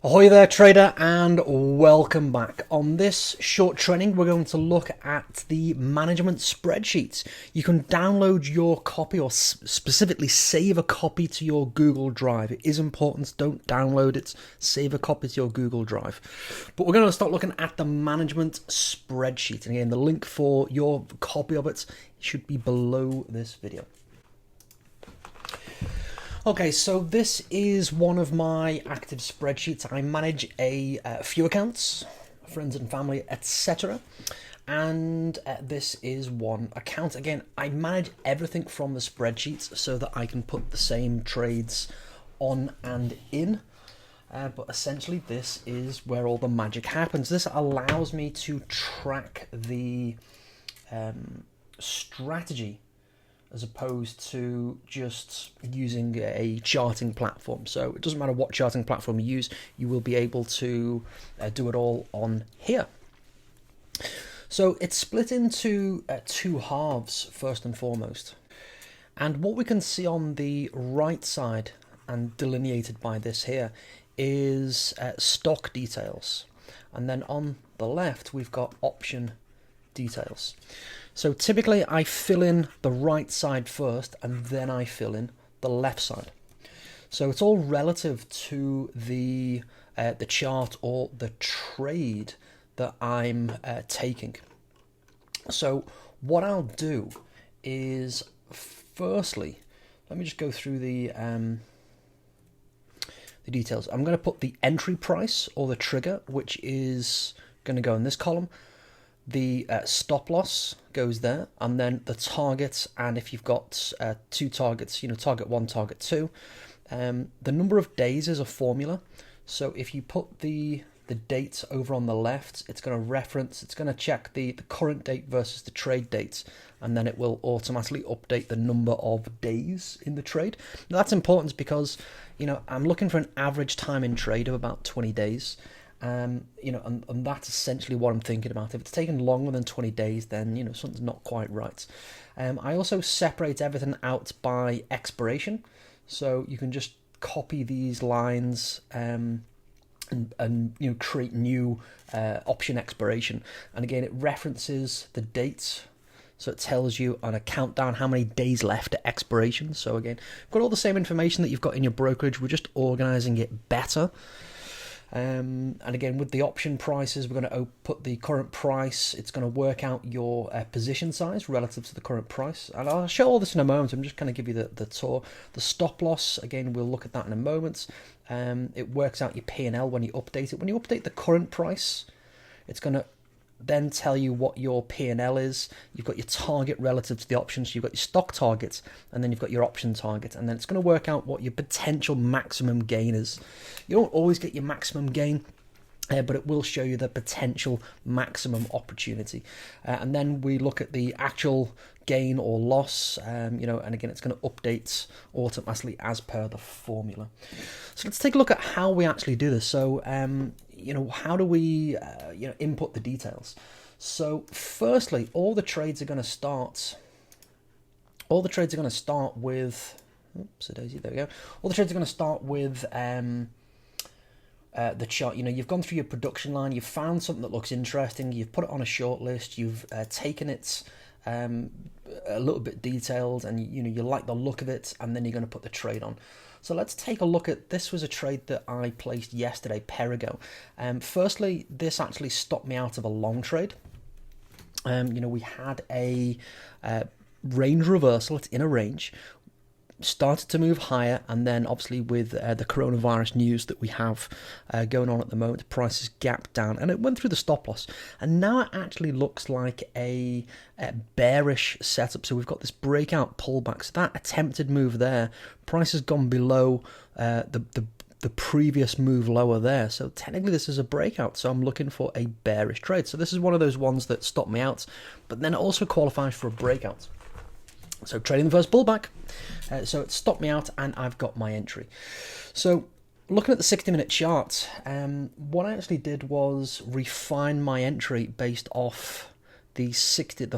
Ahoy there trader, and welcome back. On this short training we're going to look at the management spreadsheets. You can download your copy or specifically save a copy to your Google Drive. It is important, don't download it, save a copy to your Google Drive. But we're going to start looking at the management spreadsheet, and again the link for your copy of it should be below this video. Okay, so this is one of my active spreadsheets. I manage a few accounts, friends and family, etc. And this is one account. Again, I manage everything from the spreadsheets so that I can put the same trades on and in. But essentially, this is where all the magic happens. This allows me to track the strategy as opposed to just using a charting platform. So it doesn't matter what charting platform you use, you will be able to do it all on here. So it's split into two halves, first and foremost. And what we can see on the right side, and delineated by this here, is stock details. And then on the left, we've got option details. So typically I fill in the right side first and then I fill in the left side. So it's all relative to the chart or the trade that I'm taking. So what I'll do is, firstly, let me just go through the details. I'm going to put the entry price or the trigger, which is going to go in this column. The stop loss goes there, and then the target, and if you've got two targets, target 1, target 2. The number of days is a formula, so if you put the date over on the left, it's going to check the current date versus the trade date, and then it will automatically update the number of days in the trade. Now, that's important because, I'm looking for an average time in trade of about 20 days. And that's essentially what I'm thinking about. If it's taken longer than 20 days, then something's not quite right. I also separate everything out by expiration, so you can just copy these lines and create new option expiration. And again, it references the dates, so it tells you on a countdown how many days left to expiration. So again, got all the same information that you've got in your brokerage. We're just organizing it better. And again, with the option prices, we're going to put the current price. It's going to work out your position size relative to the current price. And I'll show all this in a moment. I'm just going to give you the tour. The stop loss, again, we'll look at that in a moment. It works out your P&L when you update it. When you update the current price, it's going to then tell you what your P&L is. You've got your target relative to the options. So you've got your stock targets, and then you've got your option target, and then it's going to work out what your potential maximum gain is. You don't always get your maximum gain, but it will show you the potential maximum opportunity. And then we look at the actual gain or loss, and again, it's going to update automatically as per the formula. So let's take a look at how we actually do this. So, how do we, input the details? So, firstly, all the trades are going to start with. Oops, daisy. There we go. All the trades are going to start with the chart. You've gone through your production line, you've found something that looks interesting, you've put it on a short list, you've taken it a little bit detailed, and you like the look of it, and then you're going to put the trade on. So let's take a look at, this was a trade that I placed yesterday, pair ago. Firstly, this actually stopped me out of a long trade. We had a range reversal, it's in a range, started to move higher, and then obviously with the coronavirus news that we have going on at the moment, prices gapped down and it went through the stop loss, and now it actually looks like a bearish setup. So we've got this breakout pullback, so that attempted move there, price has gone below the previous move lower there, so technically this is a breakout, so I'm looking for a bearish trade. So this is one of those ones that stopped me out, but then it also qualifies for a breakout. So trading the first pullback, so it stopped me out and I've got my entry. So looking at the 60-minute chart, what I actually did was refine my entry based off the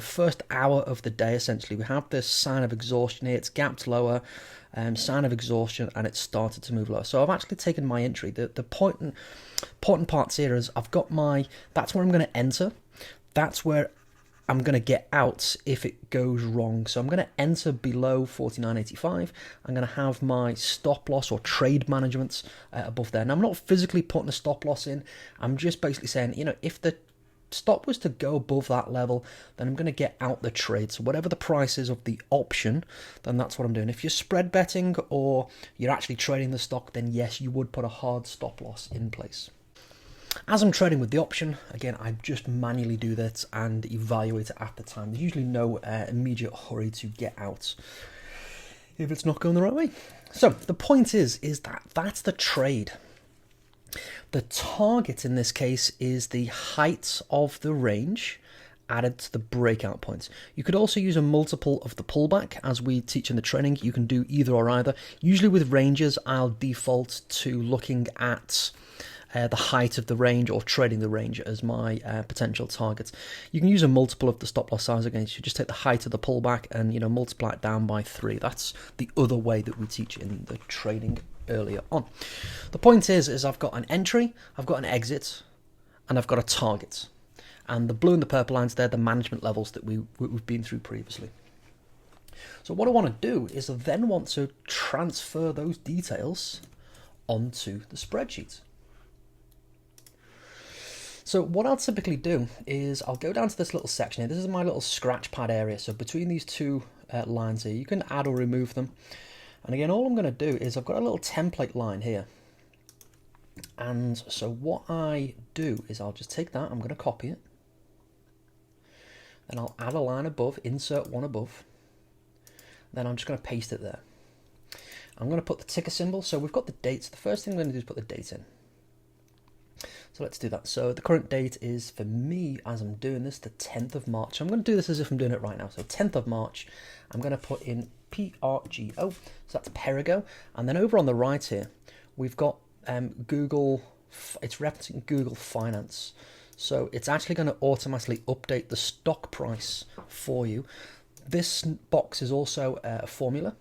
first hour of the day. Essentially, we have this sign of exhaustion here. It's gapped lower, sign of exhaustion, and it's started to move lower. So I've actually taken my entry. The important parts here is I've got that's where I'm going to enter. That's where I'm going to get out if it goes wrong. So I'm going to enter below 49.85. I'm going to have my stop loss or trade management above there. Now, I'm not physically putting a stop loss in. I'm just basically saying, if the stop was to go above that level, then I'm going to get out the trade. So whatever the price is of the option, then that's what I'm doing. If you're spread betting or you're actually trading the stock, then yes, you would put a hard stop loss in place. As I'm trading with the option, again, I just manually do that and evaluate it at the time. There's usually no immediate hurry to get out if it's not going the right way. So the point is that that's the trade. The target in this case is the height of the range added to the breakout points. You could also use a multiple of the pullback, as we teach in the training. You can do either or either. Usually with ranges, I'll default to looking at the height of the range or trading the range as my potential targets. You can use a multiple of the stop loss size again. You just take the height of the pullback and multiply it down by 3. That's the other way that we teach in the training earlier on. The point is I've got an entry, I've got an exit, and I've got a target. And the blue and the purple lines, they're the management levels that we've been through previously. So what I want to do is I then want to transfer those details onto the spreadsheet. So what I'll typically do is I'll go down to this little section here. This is my little scratch pad area. So between these two lines here, you can add or remove them. And again, all I'm going to do is I've got a little template line here. And so what I do is I'll just take that, I'm going to copy it. Then I'll add a line above, insert one above. Then I'm just going to paste it there. I'm going to put the ticker symbol. So we've got the dates. The first thing I'm going to do is put the date in. So let's do that. So the current date is, for me, as I'm doing this, the 10th of March. I'm going to do this as if I'm doing it right now. So 10th of March, I'm going to put in PRGO. So that's Perigo. And then over on the right here, we've got Google. It's referencing Google Finance. So it's actually going to automatically update the stock price for you. This box is also a formula.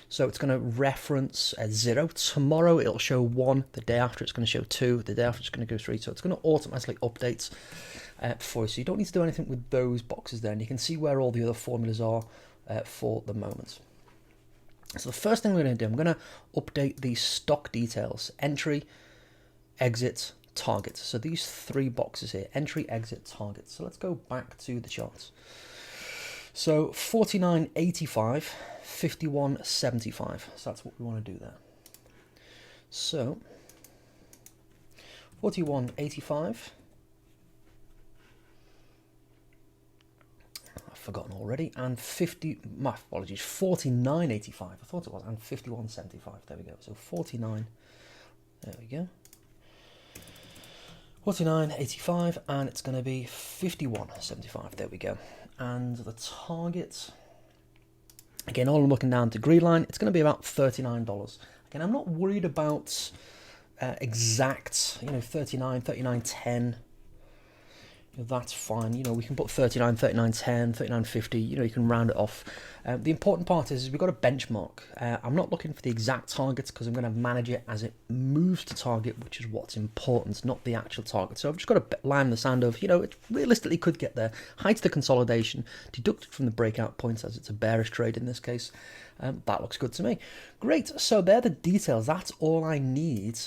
So it's going to reference 0. Tomorrow it'll show 1. The day after it's going to show 2. The day after it's going to go 3. So it's going to automatically update for you. So you don't need to do anything with those boxes there. And you can see where all the other formulas are for the moment. So the first thing we're going to do, I'm going to update the stock details. Entry, exit, target. So these 3 boxes here, entry, exit, target. So let's go back to the charts. So 49.85, 51.75. So that's what we want to do there. So 41.85. I've forgotten already. And my apologies, 49.85. I thought it was, and 51.75. There we go. So 49. There we go. 49.85, and it's going to be 51.75. There we go. And the target, again, all I'm looking down to green line, it's going to be about $39. Again, I'm not worried about exact, 39, 39.10. That's fine. We can put 39, 39.10, 39.50. You can round it off. The important part is we've got a benchmark. I'm not looking for the exact targets because I'm going to manage it as it moves to target, which is what's important, not the actual target. So I've just got a line in the sand of, it realistically could get there. Height of the consolidation, deducted from the breakout points as it's a bearish trade in this case. That looks good to me. Great. So they're the details. That's all I need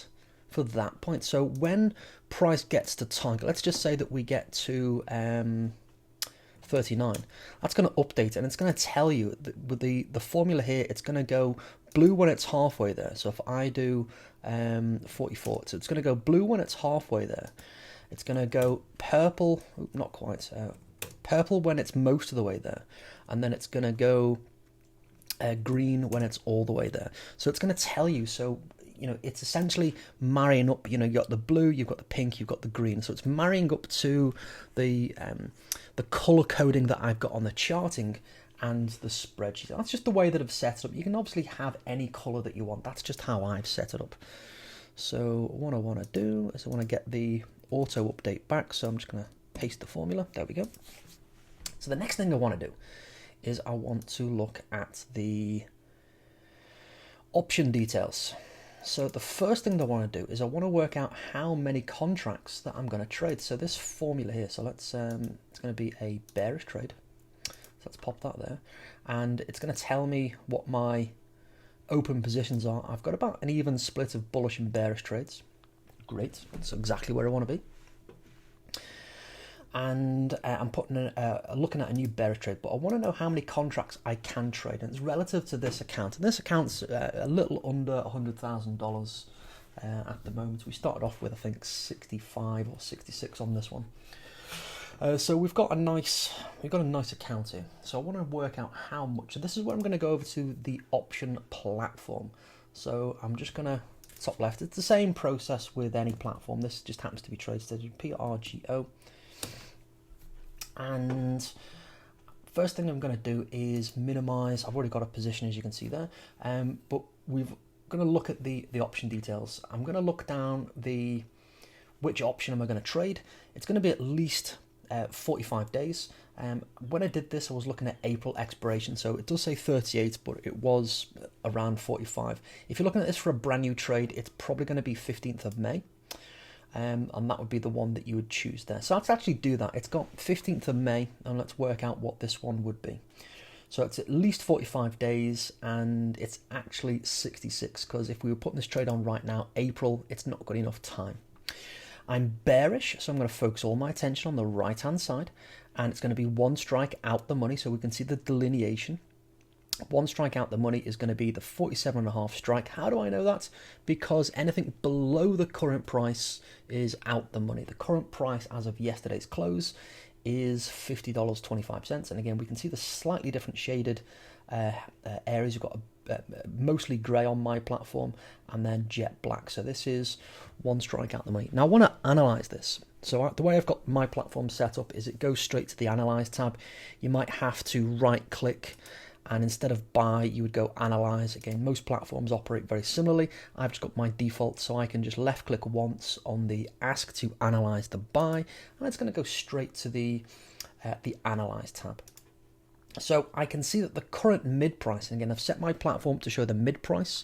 for that point. So when price gets to target, let's just say that we get to 39, that's going to update it, and it's going to tell you that with the formula here, it's going to go blue when it's halfway there. So if I do 44, so it's going to go blue when it's halfway there. It's going to go purple, not quite, purple when it's most of the way there, and then it's going to go green when it's all the way there. So it's going to tell you. So it's essentially marrying up. You've got the blue, you've got the pink, you've got the green. So it's marrying up to the color coding that I've got on the charting and the spreadsheet. That's just the way that I've set it up. You can obviously have any color that you want. That's just how I've set it up. So what I want to do is I want to get the auto update back. So I'm just going to paste the formula. There we go. So the next thing I want to do is I want to look at the option details. So the first thing that I want to do is I want to work out how many contracts that I'm going to trade. So this formula here, so let's it's going to be a bearish trade. So let's pop that there, and it's going to tell me what my open positions are. I've got about an even split of bullish and bearish trades. Great, that's exactly where I want to be. And I'm putting looking at a new bearish trade, but I want to know how many contracts I can trade, and it's relative to this account. And this account's a little under $100,000 at the moment. We started off with, I think, 65 or 66 on this one. So we've got a nice account here. So I want to work out how much. So this is where I'm going to go over to the option platform. So I'm just going to top left. It's the same process with any platform. This just happens to be TradeStation, PRGO. And first thing I'm going to do is minimize. I've already got a position, as you can see there, but we're going to look at the option details. I'm going to look down which option am I going to trade. It's going to be at least 45 days. When I did this, I was looking at April expiration, so it does say 38, but it was around 45. If you're looking at this for a brand new trade, it's probably going to be 15th of May. And that would be the one that you would choose there. So let's actually do that. It's got 15th of May, and let's work out what this one would be. So it's at least 45 days, and it's actually 66, because if we were putting this trade on right now, April, it's not got enough time. I'm bearish, so I'm going to focus all my attention on the right-hand side, and it's going to be one strike out the money, so we can see the delineation. One strike out the money is going to be the 47.5 strike. How do I know that? Because anything below the current price is out the money. The current price as of yesterday's close is $50.25. And again, we can see the slightly different shaded areas. You've got mostly grey on my platform, and then jet black. So this is one strike out the money. Now I want to analyze this. So the way I've got my platform set up is it goes straight to the Analyze tab. You might have to right click, and instead of buy, you would go analyze. Again, most platforms operate very similarly. I've just got my default, so I can just left click once on the ask to analyze the buy, and it's going to go straight to the Analyze tab. So I can see that the current mid price, and again, I've set my platform to show the mid price.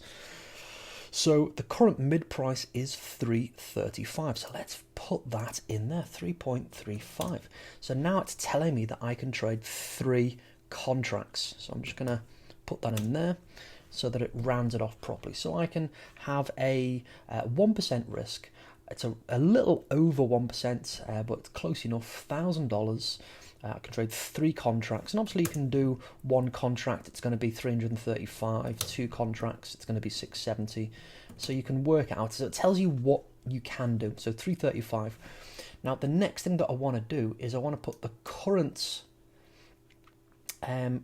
So the current mid price is 335. So let's put that in there, 3.35. So now it's telling me that I can trade 3 contracts. So I'm just going to put that in there so that it rounds it off properly. So I can have a 1% risk. It's a little over 1%, but it's close enough, $1,000. I can trade 3 contracts, and obviously you can do 1 contract, it's going to be 335, 2 contracts, it's going to be 670. So you can work out, so it tells you what you can do. So 335. Now the next thing that I want to do is I want to put the current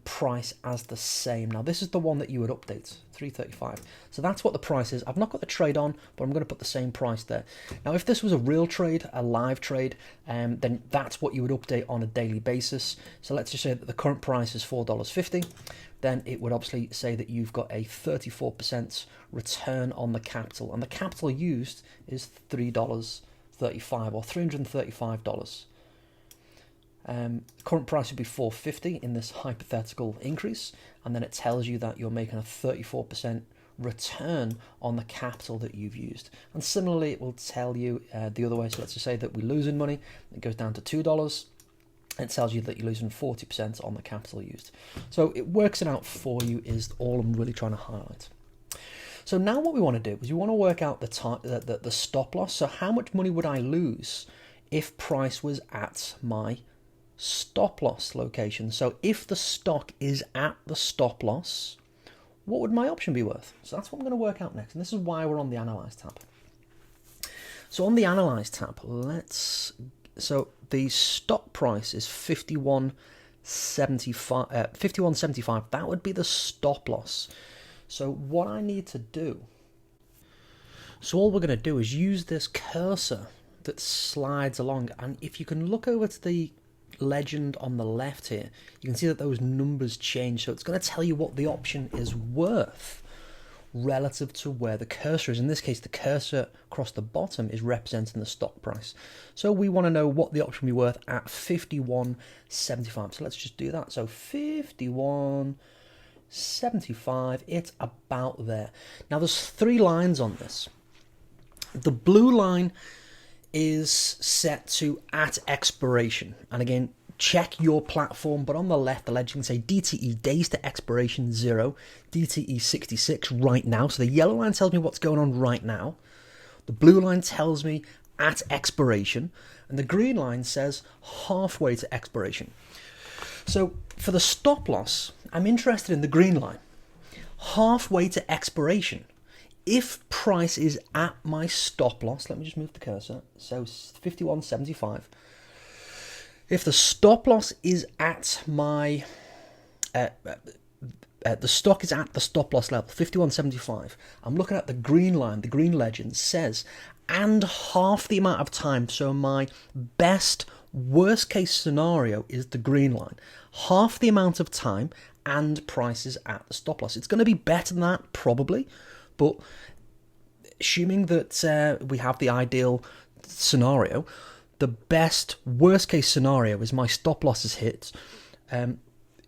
price as the same. Now this is the one that you would update, 335. So that's what the price is. I've not got the trade on, but I'm going to put the same price there. Now if this was a real trade, a live trade, then that's what you would update on a daily basis. So let's just say that the current price is $4.50. Then it would obviously say that you've got a 34% return on the capital, and the capital used is $3.35 or $335. Current price would be $4.50 in this hypothetical increase, and then it tells you that you're making a 34% return on the capital that you've used. And similarly, it will tell you the other way. So let's just say that we're losing money, it goes down to $2. It tells you that you're losing 40% on the capital used. So it works it out for you, is all I'm really trying to highlight. So now what we want to do is we want to work out the stop loss. So how much money would I lose if price was at my stop loss location? So if the stock is at the stop loss, what would my option be worth? So that's what I'm going to work out next, and this is why we're on the Analyze tab. So on the Analyze tab, so the stock price is 51.75. That would be the stop loss. So what I need to do, so all we're going to do is use this cursor that slides along, and if you can look over to the legend on the left here, you can see that those numbers change. So it's going to tell you what the option is worth relative to where the cursor is. In this case, the cursor across the bottom is representing the stock price. So we want to know what the option will be worth at 51.75. So let's just do that. So 51.75, it's about there. Now there's 3 lines on this. The blue line is set to at expiration, and again, check your platform, but on the left the legend can say DTE days to expiration 0, DTE 66 right now. So the yellow line tells me what's going on right now, the blue line tells me at expiration, and the green line says halfway to expiration. So for the stop loss, I'm interested in the green line, halfway to expiration. If price is at my stop loss, let me just move the cursor, so 51.75. If the stop loss is at my, the stock is at the stop loss level, 51.75, I'm looking at the green line, the green legend says, and half the amount of time, so my best worst case scenario is the green line. Half the amount of time and prices at the stop loss. It's going to be better than that, probably, but assuming that we have the ideal scenario, the best worst case scenario is my stop loss is hit.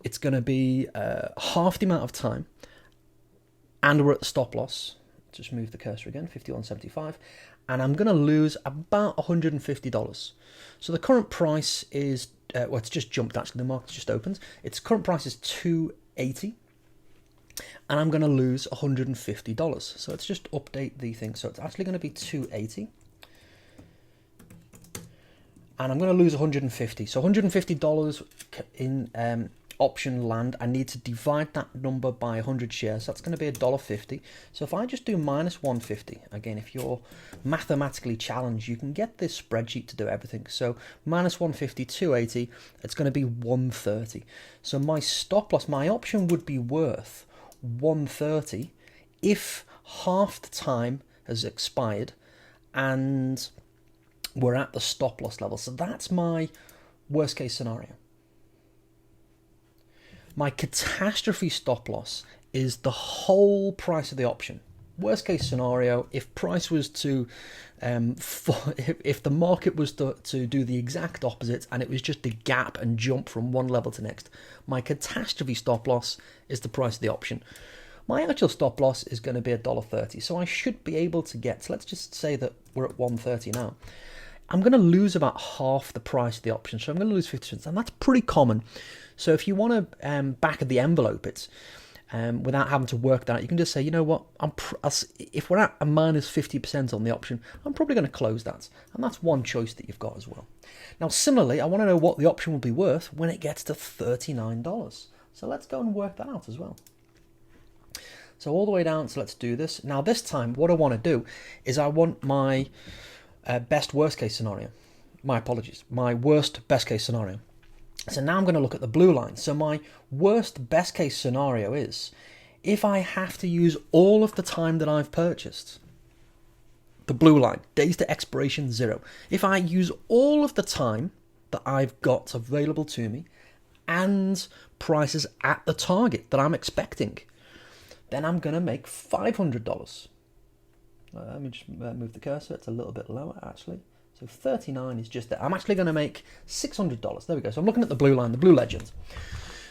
It's going to be half the amount of time, and we're at the stop loss. Just move the cursor again, 51.75, and I'm going to lose about $150. So the current price is well, it's just jumped. Actually, the market's just opened. Its current price is $280. And I'm going to lose $150. So let's just update the thing. So it's actually going to be $280. And I'm going to lose $150. So $150 in option land. I need to divide that number by 100 shares. That's going to be $1.50. So if I just do minus 150, again, if you're mathematically challenged, you can get this spreadsheet to do everything. So minus 150, 280, it's going to be 130. So my stop loss, my option would be worth 130 if half the time has expired and we're at the stop loss level. So that's my worst case scenario. My catastrophe stop loss is the whole price of the option. Worst case scenario, if price was to if the market was to do the exact opposite and it was just a gap and jump from one level to next, my catastrophe stop loss is the price of the option. My actual stop loss is going to be $1.30, so I should be able to get, so let's just say that we're at 130 now. I'm going to lose about half the price of the option, so I'm going to lose 50 cents, and that's pretty common. So if you want to back of the envelope it, without having to work that out, you can just say, you know what, if we're at a minus 50% on the option, I'm probably going to close that. And that's one choice that you've got as well. Now, similarly, I want to know what the option will be worth when it gets to $39. So let's go and work that out as well. So all the way down, so let's do this. Now this time, what I want to do is I want my best worst case scenario. My apologies, my worst best case scenario. So now I'm going to look at the blue line. So my worst best case scenario is if I have to use all of the time that I've purchased, the blue line, days to expiration 0. If I use all of the time that I've got available to me and prices at the target that I'm expecting, then I'm going to make $500. Let me just move the cursor. It's a little bit lower, actually. So 39 is just there. I'm actually going to make $600. There we go. So I'm looking at the blue line, the blue legend.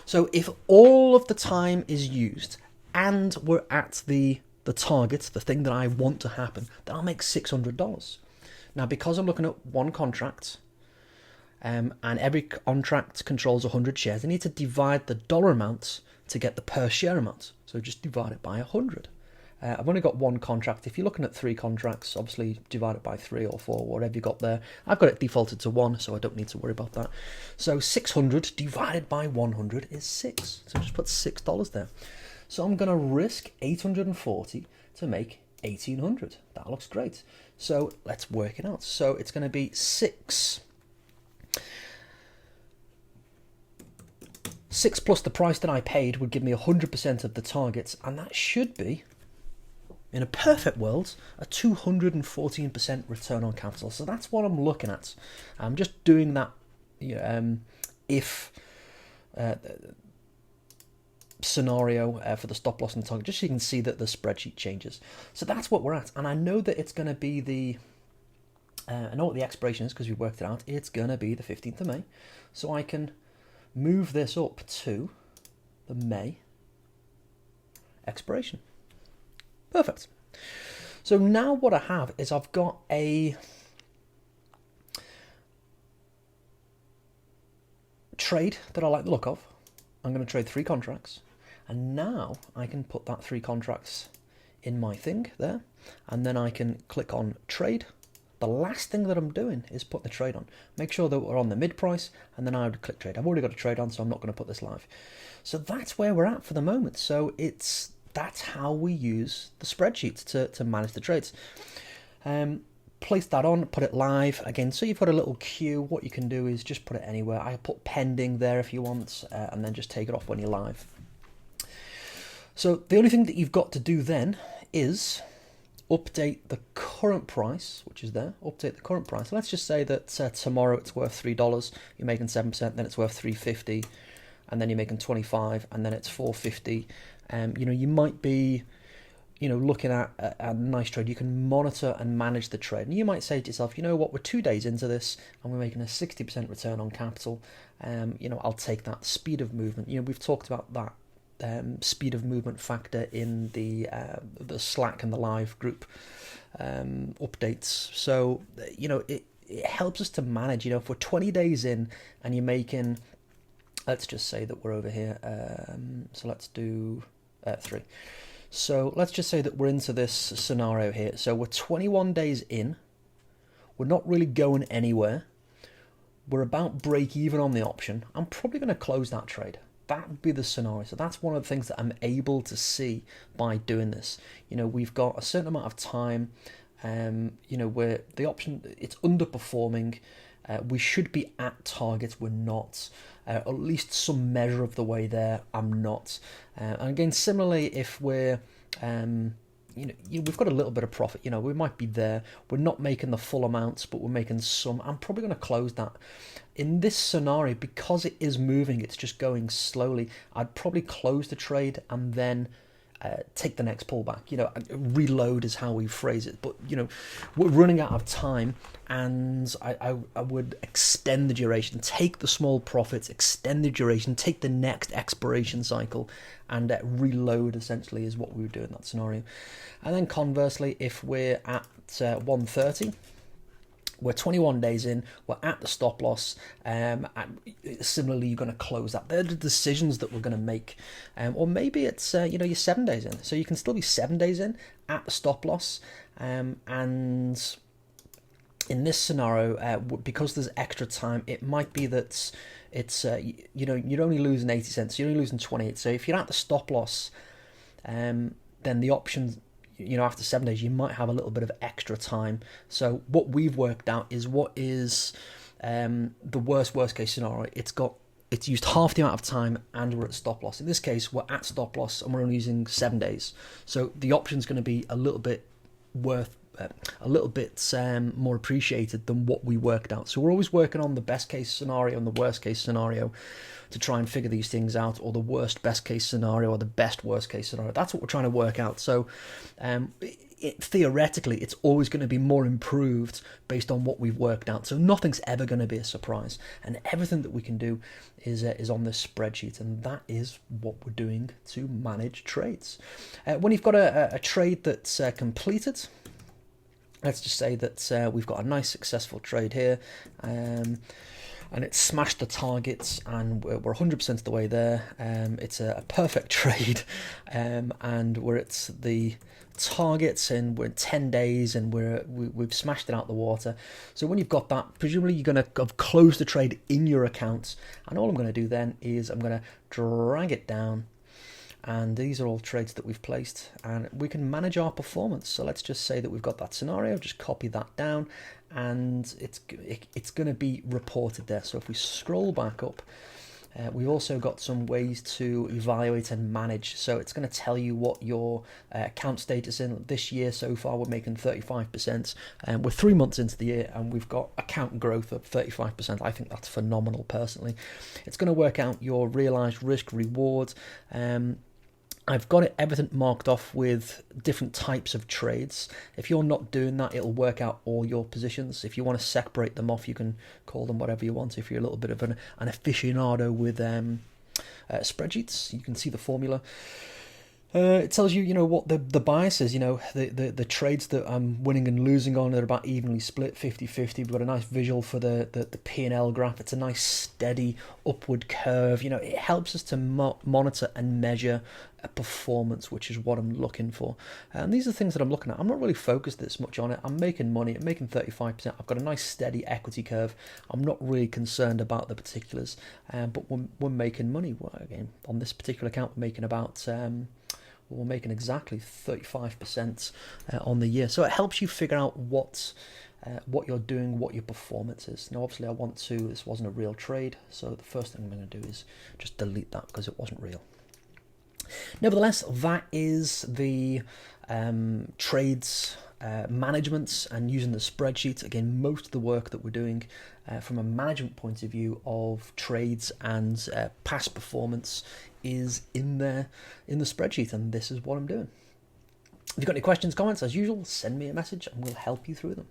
So if all of the time is used and we're at the target, the thing that I want to happen, then I'll make $600. Now, because I'm looking at one contract, and every contract controls 100 shares, I need to divide the dollar amount to get the per share amount. So just divide it by 100. I've only got one contract. If you're looking at 3 contracts, obviously divide it by 3 or 4, whatever you got there. I've got it defaulted to 1, so I don't need to worry about that. So 600 divided by 100 is 6. So just put $6 there. So I'm going to risk 840 to make 1800. That looks great. So let's work it out. So it's going to be 6 plus the price that I paid would give me 100% of the targets, and that should be, in a perfect world, a 214% return on capital. So that's what I'm looking at. I'm just doing that if scenario for the stop loss and target, just so you can see that the spreadsheet changes. So that's what we're at, and I know that it's going to be the I know what the expiration is because we worked it out. It's going to be the 15th of May, so I can move this up to the May expiration. Perfect. So now what I have is I've got a trade that I like the look of. I'm going to trade 3 contracts, and now I can put that 3 contracts in my thing there, and then I can click on trade. The last thing that I'm doing is put the trade on. Make sure that we're on the mid price, and then I would click trade. I've already got a trade on, so I'm not going to put this live. So that's where we're at for the moment. So that's how we use the spreadsheet to manage the trades. Place that on, put it live again. So you've got a little queue. What you can do is just put it anywhere. I put pending there if you want, and then just take it off when you're live. So the only thing that you've got to do then is update the current price, which is there. Update the current price. Let's just say that tomorrow it's worth $3. You're making 7%, then it's worth $3.50, and then you're making 25, and then it's $4.50. You might be, looking at a nice trade. You can monitor and manage the trade, and you might say to yourself, you know what, we're 2 days into this, and we're making a 60% return on capital. I'll take that speed of movement. We've talked about that. Speed of movement factor in the Slack and the live group updates. So it helps us to manage. If we're 20 days in and you're making, let's just say that we're over here. So let's do 3. So let's just say that we're into this scenario here. So we're 21 days in. We're not really going anywhere. We're about break even on the option. I'm probably going to close that trade. That would be the scenario. So that's one of the things that I'm able to see by doing this. We've got a certain amount of time, where the option, it's underperforming. We should be at targets. We're not. At least some measure of the way there, I'm not. And again, similarly, if we're, we've got a little bit of profit. We might be there. We're not making the full amounts, but we're making some. I'm probably going to close that. In this scenario, because it is moving, it's just going slowly, I'd probably close the trade and then take the next pullback. Reload is how we phrase it. But, we're running out of time, and I would extend the duration, take the small profits, extend the duration, take the next expiration cycle, and reload essentially is what we would do in that scenario. And then conversely, if we're at 130, we're 21 days in, we're at the stop loss, and similarly, you're going to close that. They're the decisions that we're going to make. Or maybe it's, you're 7 days in. So you can still be 7 days in at the stop loss. And in this scenario, because there's extra time, it might be that it's, you're only losing 80 cents. You're only losing 28. So if you're at the stop loss, then the options, after 7 days, you might have a little bit of extra time. So what we've worked out is what is the worst case scenario. It's used half the amount of time, and we're at stop loss. In this case, we're at stop loss, and we're only using 7 days. So the option's going to be a little bit more appreciated than what we worked out. So we're always working on the best case scenario and the worst case scenario to try and figure these things out, or the worst best case scenario or the best worst case scenario. That's what we're trying to work out. So theoretically, it's always going to be more improved based on what we've worked out. So nothing's ever going to be a surprise, and everything that we can do is on this spreadsheet, and that is what we're doing to manage trades. When you've got a trade that's completed, let's just say that we've got a nice successful trade here, and it's smashed the targets, and we're 100% of the way there. It's a perfect trade, and we're at the targets, and we're in 10 days, and we've smashed it out the water. So when you've got that, presumably you're going to have closed the trade in your account, and all I'm going to do then is I'm going to drag it down, and these are all trades that we've placed, and we can manage our performance. So let's just say that we've got that scenario, just copy that down, and it's going to be reported there. So if we scroll back up, We've also got some ways to evaluate and manage. So it's going to tell you what your account status in this year. So far, we're making 35%. And we're 3 months into the year, and we've got account growth of 35%. I think that's phenomenal, personally. It's going to work out your realized risk reward. I've got everything marked off with different types of trades. If you're not doing that, it'll work out all your positions. If you want to separate them off, you can call them whatever you want. If you're a little bit of an aficionado with spreadsheets, you can see the formula. It tells you, what the bias is, the trades that I'm winning and losing on are about evenly split, 50-50. We've got a nice visual for the P&L graph. It's a nice steady upward curve. It helps us to monitor and measure a performance, which is what I'm looking for. And these are things that I'm looking at. I'm not really focused this much on it. I'm making money. I'm making 35%. I've got a nice steady equity curve. I'm not really concerned about the particulars, but we're making money. Well, again, on this particular account, we're making about... we're making exactly 35% on the year. So it helps you figure out what you're doing, what your performance is. Now, obviously, this wasn't a real trade, so the first thing I'm going to do is just delete that because it wasn't real. Nevertheless, that is the trades management and using the spreadsheet. Again, most of the work that we're doing from a management point of view of trades and past performance is in there in the spreadsheet, and this is what I'm doing. If you've got any questions, comments, as usual, send me a message and we'll help you through them.